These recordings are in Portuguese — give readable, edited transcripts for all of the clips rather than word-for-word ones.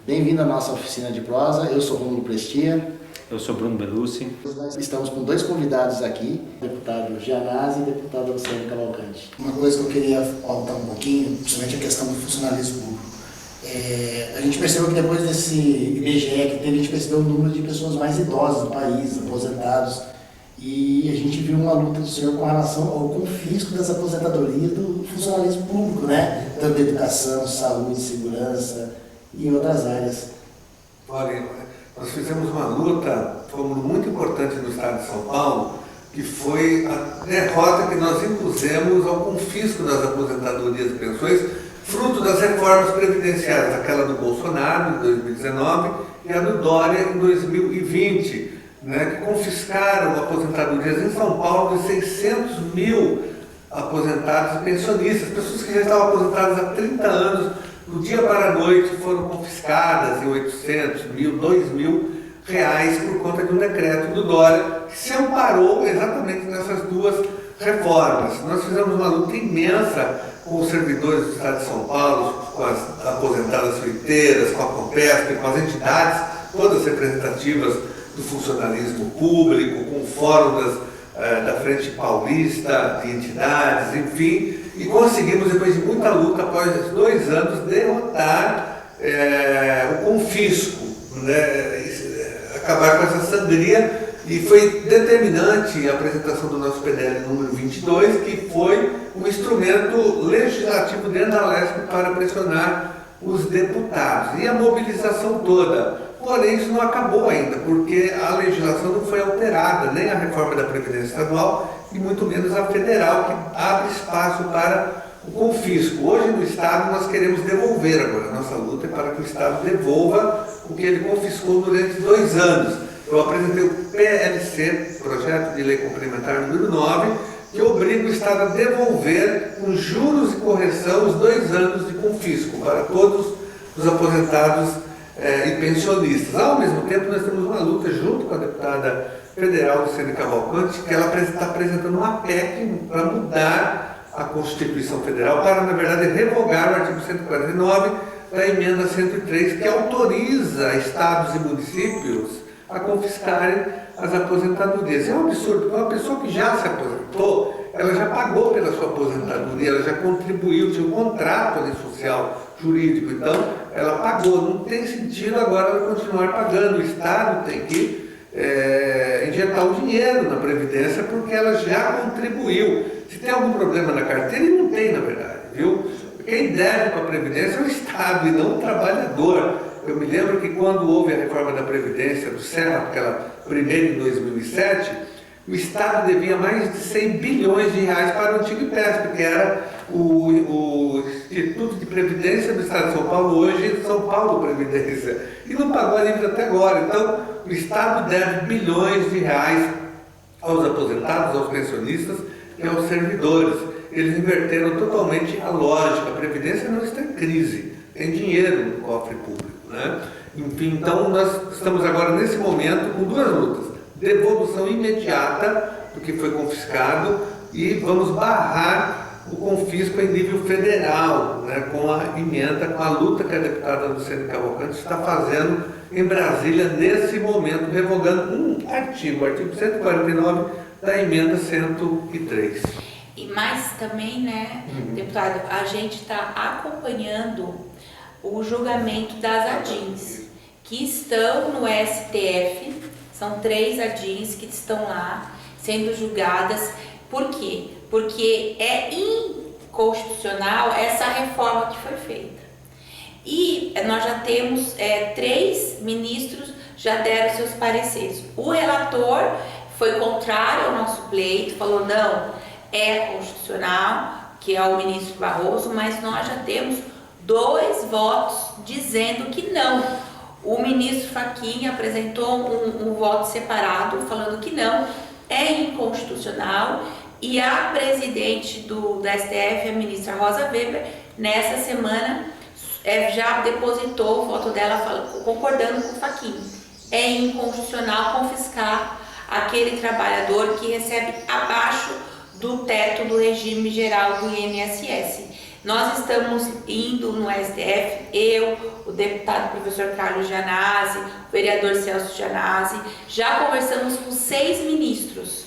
Bem-vindo à nossa oficina de prosa. Eu sou Romulo Prestia. Eu sou Bruno Belucci. Nós estamos com dois convidados aqui, o deputado Gianazzi e o deputado Luciano Cavalcante. Uma coisa que eu queria pautar um pouquinho, principalmente a questão do funcionalismo público. A gente percebeu que depois desse IBGE que teve, a gente percebeu o número de pessoas mais idosas do país, aposentados, e a gente viu uma luta do senhor com relação ao confisco das aposentadorias do funcionalismo público, né? Tanto educação, saúde, segurança e outras áreas. Olha, nós fizemos uma luta, muito importante no estado de São Paulo, que foi a derrota que nós impusemos ao confisco das aposentadorias e pensões, fruto das reformas previdenciárias, aquela do Bolsonaro em 2019 e a do Dória em 2020, que confiscaram aposentadorias em São Paulo de 600 mil aposentados e pensionistas, pessoas que já estavam aposentadas há 30 anos, do dia para a noite foram confiscadas em 800 mil, 2 mil reais por conta de um decreto do Dória, que se amparou exatamente nessas duas reformas. Nós fizemos uma luta imensa com os servidores do Estado de São Paulo, com as aposentadas fruiteiras, com a Compesp, com as entidades, todas representativas do funcionalismo público, com o fórum da Frente Paulista, de entidades, enfim, e conseguimos, depois de muita luta, após 2 anos, derrotar o confisco, acabar com essa sangria, e foi determinante a apresentação do nosso PDL número 22, que foi um instrumento legislativo dentro da LESP para pressionar os deputados, e a mobilização toda. Porém, isso não acabou ainda, porque a legislação não foi alterada, nem a reforma da Previdência Estadual e muito menos a federal, que abre espaço para o confisco. Hoje no Estado nós queremos devolver agora, a nossa luta é para que o Estado devolva o que ele confiscou durante 2 anos. Eu apresentei o PLC, Projeto de Lei Complementar número 9, que obriga o Estado a devolver com juros e correção os 2 anos de confisco para todos os aposentados e pensionistas. Ao mesmo tempo, nós temos uma luta junto com a deputada federal Luciano Cavalcante, que ela está apresentando uma PEC para mudar a Constituição Federal, para, na verdade, revogar o artigo 149 da emenda 103, que autoriza estados e municípios a confiscarem as aposentadorias. É um absurdo, porque uma pessoa que já se aposentou, ela já pagou pela sua aposentadoria, ela já contribuiu, tinha um contrato ali social, jurídico, então ela pagou, não tem sentido agora ela continuar pagando, o Estado tem que injetar o dinheiro na Previdência porque ela já contribuiu. Se tem algum problema na carteira, e não tem na verdade, viu? Quem deve para a Previdência é o Estado e não o trabalhador. Eu me lembro que quando houve a reforma da Previdência do Serra, aquela primeira em 2007, o Estado devia mais de 100 bilhões de reais para o antigo IPESP, que era o Instituto de Previdência do Estado de São Paulo, hoje São Paulo Previdência, e não pagou a dívida até agora. Então, o Estado deve bilhões de reais aos aposentados, aos pensionistas e aos servidores. Eles inverteram totalmente a lógica. A Previdência não está em crise, tem dinheiro no cofre público, Enfim, então nós estamos agora nesse momento com 2 lutas: devolução imediata do que foi confiscado e vamos barrar o confisco em nível federal, com a emenda, com a luta que a deputada Luciano Cavalcante está fazendo em Brasília nesse momento, revogando um artigo, o artigo 149 da emenda 103. Mas também, deputado, a gente está acompanhando o julgamento das ADINs, que estão no STF, são 3 ADINs que estão lá sendo julgadas. Por quê? Porque é inconstitucional essa reforma que foi feita. E nós já temos 3 ministros já deram seus pareceres. O relator foi contrário ao nosso pleito, falou não, é constitucional, que é o ministro Barroso, mas nós já temos 2 votos dizendo que não. O ministro Fachin apresentou um voto separado, falando que não, é inconstitucional, e a presidente da STF, a ministra Rosa Weber, nessa semana já depositou o voto dela concordando com o Fachin. É inconstitucional confiscar aquele trabalhador que recebe abaixo do teto do regime geral do INSS. Nós estamos indo no STF, eu, o deputado professor Carlos Gianazzi, o vereador Celso Gianazzi, já conversamos com 6 ministros,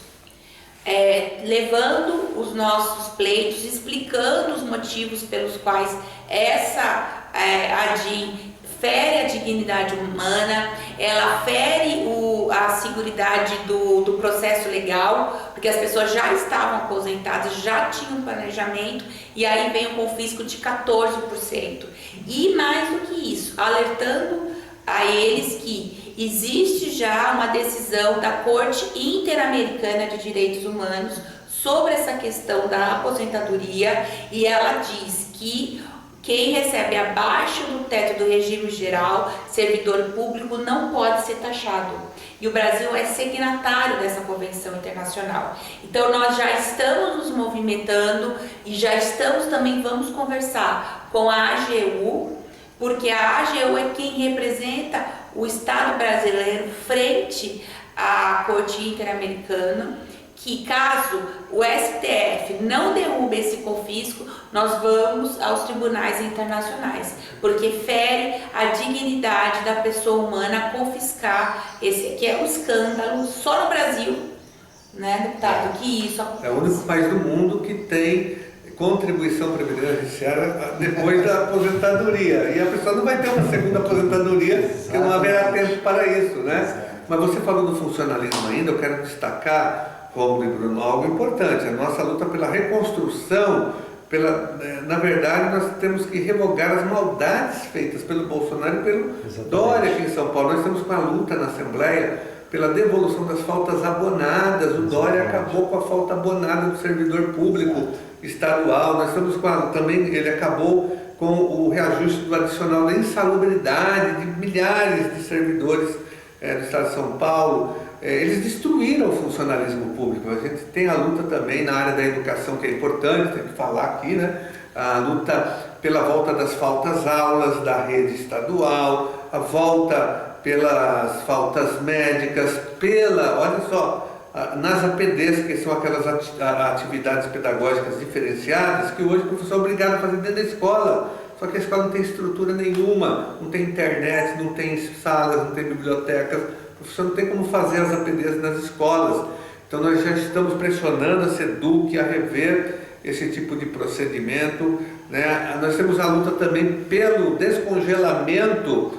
levando os nossos pleitos, explicando os motivos pelos quais essa ADIM fere a dignidade humana, ela fere a seguridade do processo legal, porque as pessoas já estavam aposentadas, já tinham planejamento, e aí vem o confisco de 14%. E mais do que isso, alertando a eles que existe já uma decisão da Corte Interamericana de Direitos Humanos sobre essa questão da aposentadoria, e ela diz que quem recebe abaixo do teto do regime geral, servidor público, não pode ser taxado. E o Brasil é signatário dessa convenção internacional. Então nós já estamos nos movimentando e já estamos também, vamos conversar com a AGU, porque a AGU é quem representa o Estado brasileiro frente à Corte Interamericana, que caso o STF não derrube esse confisco, nós vamos aos tribunais internacionais, porque fere a dignidade da pessoa humana confiscar esse que é um escândalo só no Brasil, né, deputado, que isso é o único país do mundo que tem contribuição previdenciária depois da aposentadoria, e a pessoa não vai ter uma segunda aposentadoria, porque não haverá tempo para isso, né? Mas você falou do funcionalismo ainda, eu quero destacar, como de Bruno, algo importante, a nossa luta pela reconstrução, na verdade nós temos que revogar as maldades feitas pelo Bolsonaro e pelo Dória aqui em São Paulo. Nós estamos com a luta na Assembleia pela devolução das faltas abonadas. O Dória acabou com a falta abonada do servidor público estadual. Nós estamos também, ele acabou com o reajuste do adicional da insalubridade de milhares de servidores do estado de São Paulo. Eles destruíram o funcionalismo público. A gente tem a luta também na área da educação, que é importante, tem que falar aqui, né? A luta pela volta das faltas aulas da rede estadual, a volta pelas faltas médicas, olha só, nas APDs, que são aquelas atividades pedagógicas diferenciadas, que hoje o professor é obrigado a fazer dentro da escola. Só que a escola não tem estrutura nenhuma, não tem internet, não tem salas, não tem bibliotecas. O professor não tem como fazer as APDs nas escolas. Então nós já estamos pressionando a SEDUC a rever esse tipo de procedimento, né? Nós temos a luta também pelo descongelamento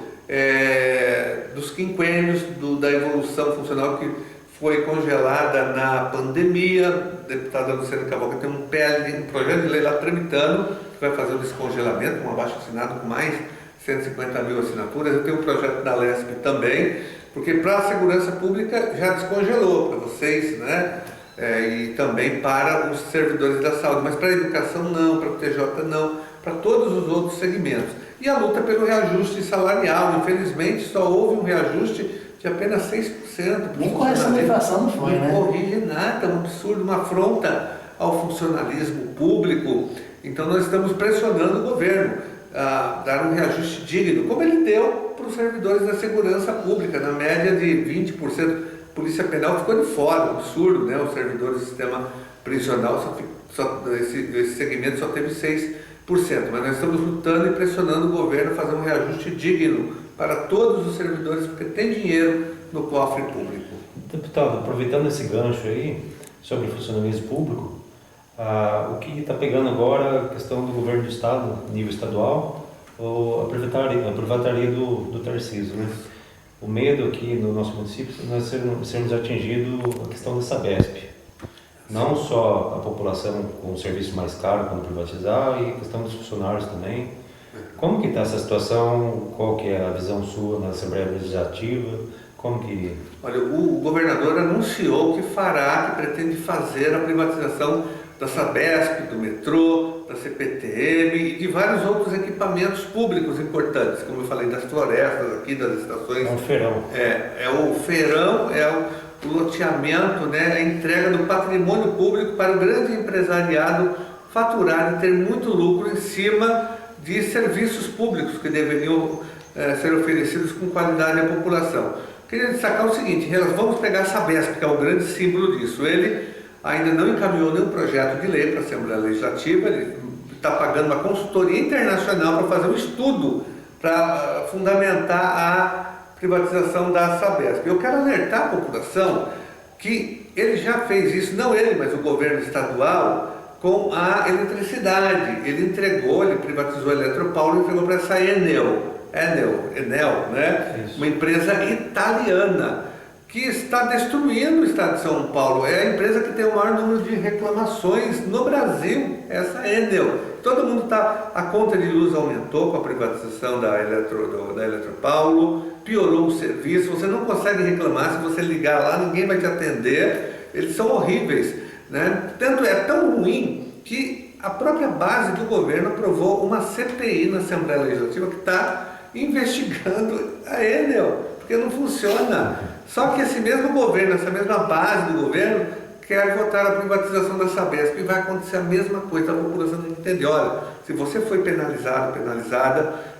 dos quinquênios da evolução funcional, que foi congelada na pandemia. A deputada Luciana Cavalcante tem um projeto de lei lá tramitando, que vai fazer o descongelamento, um abaixo-assinado com mais 150 mil assinaturas. Eu tenho um projeto da LESP também, porque para a segurança pública já descongelou para vocês, né? E também para os servidores da saúde, mas para a educação não, para o TJ não, para todos os outros segmentos. E a luta pelo reajuste salarial, infelizmente só houve um reajuste de apenas 6%. Nem correção da inflação não foi, né? Não corrige nada, um absurdo, uma afronta ao funcionalismo público. Então nós estamos pressionando o governo a dar um reajuste digno, como ele deu para os servidores da segurança pública, na média de 20%. A Polícia Penal ficou de fora, um absurdo, né? Os servidores do sistema prisional, esse segmento só teve 6%. Mas nós estamos lutando e pressionando o governo a fazer um reajuste digno para todos os servidores, porque tem dinheiro no cofre público. Deputado, aproveitando esse gancho aí sobre o funcionalismo público, o que está pegando agora a questão do governo do estado, nível estadual, a privataria do Tarcísio, né? O medo aqui no nosso município é nós sermos atingidos a questão da Sabesp. Não só a população com o serviço mais caro quando privatizar, e a questão dos funcionários também. Como que está essa situação? Qual que é a visão sua na Assembleia Legislativa? Como que... Olha, o governador anunciou que pretende fazer a privatização da Sabesp, do metrô, da CPTM e de vários outros equipamentos públicos importantes, como eu falei, das florestas aqui, das estações. É um feirão. É o feirão, o loteamento, né, a entrega do patrimônio público para o grande empresariado faturar e ter muito lucro em cima de serviços públicos que deveriam ser oferecidos com qualidade à população. Queria destacar o seguinte: vamos pegar a Sabesp, que é o grande símbolo disso. Ele ainda não encaminhou nenhum projeto de lei para a Assembleia Legislativa, ele está pagando uma consultoria internacional para fazer um estudo para fundamentar a privatização da Sabesp. Eu quero alertar a população que ele já fez isso, não ele, mas o governo estadual, com a eletricidade. Ele privatizou a Eletropaulo e entregou para essa Enel, né? Isso. Uma empresa italiana que está destruindo o estado de São Paulo. É a empresa que tem o maior número de reclamações no Brasil, essa Enel. Todo mundo está... A conta de luz aumentou com a privatização da Eletropaulo, piorou o serviço, você não consegue reclamar, se você ligar lá, ninguém vai te atender, eles são horríveis, né? Tanto é tão ruim que a própria base do governo aprovou uma CPI na Assembleia Legislativa que está investigando a Enel, porque não funciona. Só que esse mesmo governo, essa mesma base do governo, quer votar a privatização da Sabesp e vai acontecer a mesma coisa. A população não entende. Olha, se você foi penalizada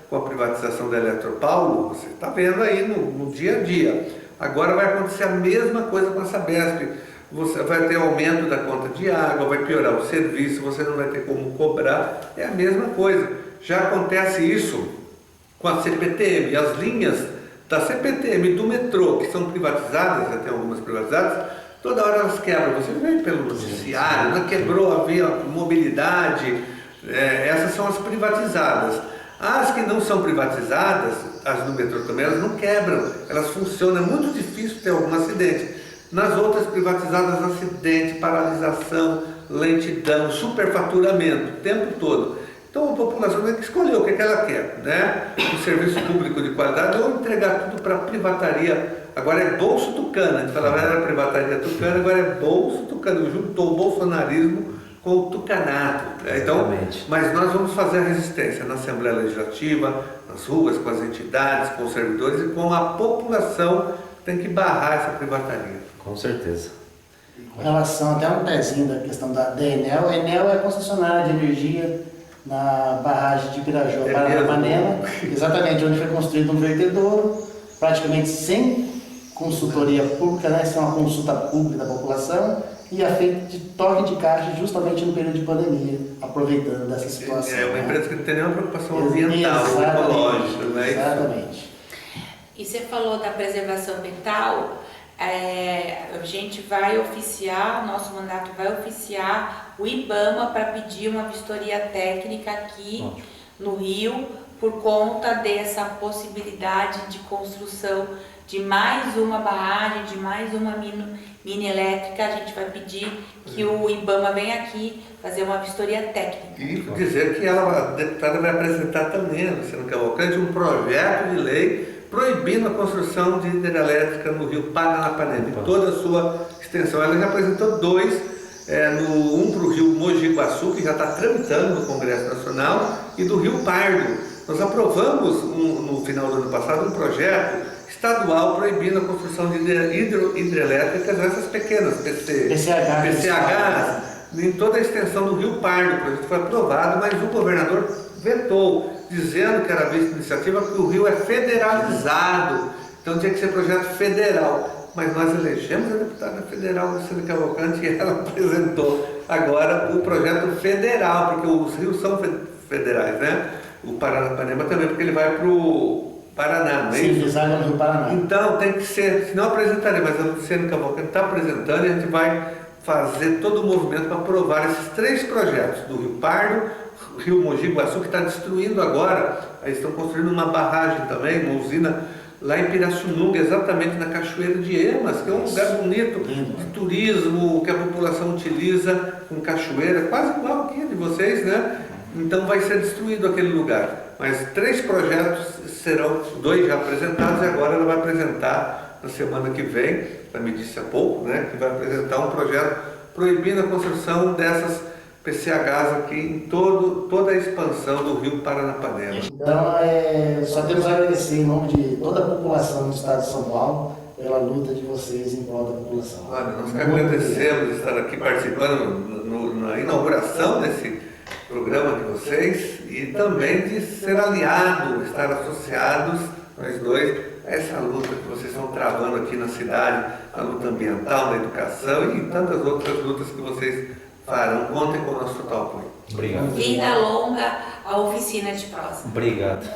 com a privatização da Eletropaulo, você está vendo aí no dia a dia. Agora vai acontecer a mesma coisa com a Sabesp. Você vai ter aumento da conta de água, vai piorar o serviço, você não vai ter como cobrar. É a mesma coisa. Já acontece isso com a CPTM. As linhas da CPTM e do metrô, que são privatizadas, já tem algumas privatizadas, toda hora elas quebram. Você vê pelo noticiário, né? Quebrou a via mobilidade, essas são as privatizadas. As que não são privatizadas, as do metrô também, elas não quebram, elas funcionam, é muito difícil ter algum acidente. Nas outras privatizadas, acidente, paralisação, lentidão, superfaturamento, o tempo todo. Então a população tem que escolher o que ela quer, né? Um serviço público de qualidade ou entregar tudo para a privataria. Agora é bolso tucano, a gente falava era privataria tucana, agora é bolso tucano, juntou o bolsonarismo com o tucanato. Né? Então, mas nós vamos fazer a resistência na Assembleia Legislativa, nas ruas, com as entidades, com os servidores e com a população que tem que barrar essa privataria. Com certeza. Com relação até um pezinho da questão da Enel, a Enel é concessionária de energia na barragem de Pirajó, Paranapanema, exatamente onde foi construído um vertedouro, praticamente sem consultoria pública, né, sem uma consulta pública da população, e é feito de toque de caixa justamente no período de pandemia, aproveitando dessa situação. É uma né? empresa que não tem nenhuma preocupação ambiental, ecológica, né? Exatamente. E você falou da preservação ambiental, a gente vai oficiar, nosso mandato vai oficiar o IBAMA para pedir uma vistoria técnica aqui no Rio, por conta dessa possibilidade de construção de mais uma barragem, de mais uma mini elétrica. A gente vai pedir que o IBAMA venha aqui fazer uma vistoria técnica. E dizer que a deputada vai apresentar também, a Luciana Cavalcante, um projeto de lei proibindo a construção de hidrelétrica no rio Paranapanema, em toda a sua extensão. Ela já apresentou dois, um para o rio Mogi Guaçu, que já está tramitando no Congresso Nacional, e do rio Pardo. Nós aprovamos no final do ano passado um projeto estadual proibindo a construção de hidrelétricas, essas pequenas PCHs, em toda a extensão do rio Pardo. O projeto foi aprovado, mas o governador vetou, dizendo que era vice-iniciativa, que o rio é federalizado, então tinha que ser projeto federal. Mas nós elegemos a deputada federal, Luciana Cavalcante, e ela apresentou agora o projeto federal, porque os rios são federais, né? O Paranapanema também, porque ele vai para o Paraná, não é isso? Sim, deságua no Rio Paraná. Então tem que ser, se não apresentaria, mas a Luciana Cavalcante está apresentando e a gente vai fazer todo o movimento para aprovar esses três projetos, do Rio Pardo, Rio Mogi Guaçu, que está destruindo agora. Aí estão construindo uma barragem também, uma usina lá em Pirassununga, exatamente na Cachoeira de Emas, que é um lugar bonito de turismo, que a população utiliza com cachoeira, quase igual aqui de vocês, né? Então vai ser destruído aquele lugar. Mas três projetos serão, dois já apresentados, e agora ela vai apresentar na semana que vem, ela me disse há pouco, né, que vai apresentar um projeto proibindo a construção dessas PCHs aqui em toda a expansão do rio Paranapanema. Então, só temos a agradecer em nome de toda a população do estado de São Paulo pela luta de vocês em prol da população. Olha, nós que agradecemos de estar aqui participando na inauguração desse programa de vocês e também de ser aliado, estar associados, nós dois, a essa luta que vocês estão travando aqui na cidade, a luta ambiental, na educação e tantas outras lutas que vocês farão. Contem com o nosso total apoio. Obrigado. Vida longa à oficina de prosa. Obrigado.